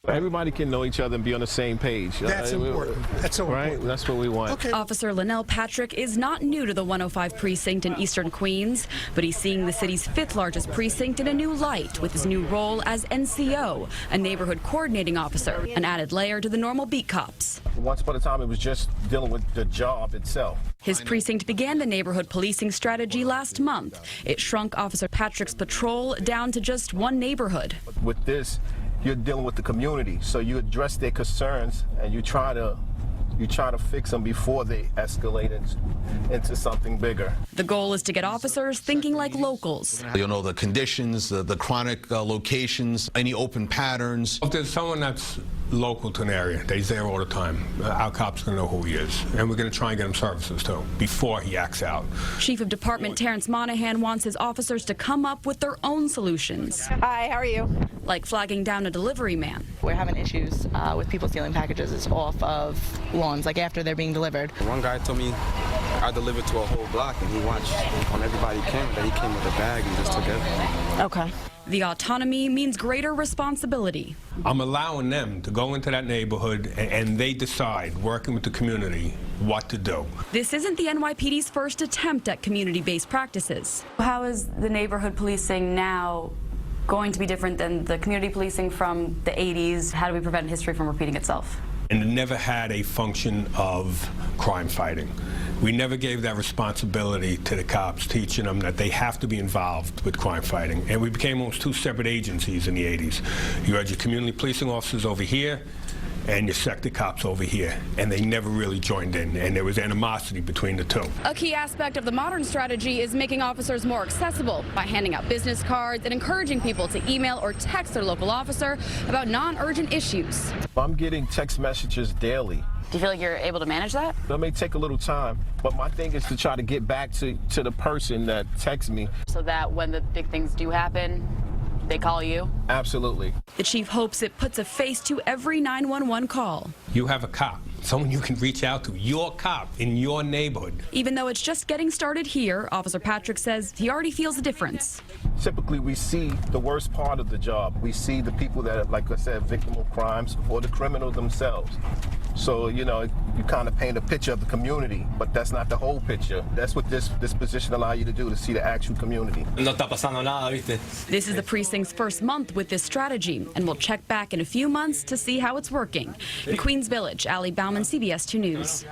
Everybody can know each other and be on the same page. That's important. That's so right? important. That's what we want. Okay. Officer Linnell Patrick is not new to the 105 precinct in eastern Queens, but he's seeing the city's 5th largest precinct in a new light with his new role as NCO, a neighborhood coordinating officer, an added layer to the normal beat cops. Once upon a time, it was just dealing with the job itself. His precinct began the neighborhood policing strategy last month. It shrunk Officer Patrick's patrol down to just one neighborhood. With this, you're dealing with the community, so you address their concerns and you try to fix them before they escalate into something bigger. The goal is to get officers thinking like locals. You'll know the conditions, the chronic locations, any open patterns. If there's someone that's local to an area, that he's there all the time, our cops are going to know who he is. And we're going to try and get him services, too, before he acts out. Chief of Department Terrence Monahan wants his officers to come up with their own solutions. Hi, how are you? Like flagging down a delivery man. We're having issues with people stealing packages off of lawns, like after they're being delivered. One guy told me I delivered to a whole block, and he watched on everybody camera that he came with a bag and just took everything. Okay. The autonomy means greater responsibility. I'm allowing them to go into that neighborhood and they decide, working with the community, what to do. This isn't the NYPD's first attempt at community-based practices. How is the neighborhood policing now going to be different than the community policing from the 80s? How do we prevent history from repeating itself? And it never had a function of crime fighting. We never gave that responsibility to the cops, teaching them that they have to be involved with crime fighting. And we became almost 2 separate agencies in the 80s. You had your community policing officers over here and your sector cops over here, and they never really joined in, and there was animosity between the two. A key aspect of the modern strategy is making officers more accessible by handing out business cards and encouraging people to email or text their local officer about non-urgent issues. I'm getting text messages daily. Do you feel like you're able to manage that? That may take a little time, but my thing is to try to get back to the person that texts me. So that when the big things do happen, they call you? Absolutely. The chief hopes it puts a face to every 911 call. You have a cop, someone you can reach out to, your cop in your neighborhood. Even though it's just getting started here, Officer Patrick says he already feels the difference. Typically, we see the worst part of the job. We see the people that are, like I said, victim of crimes or the criminal themselves. So, you know, you kind of paint a picture of the community, but that's not the whole picture. That's what this position allows you to do, to see the actual community. This is the precinct's first month with this strategy, and we'll check back in a few months to see how it's working. In Queens Village, Bauman, CBS 2 News.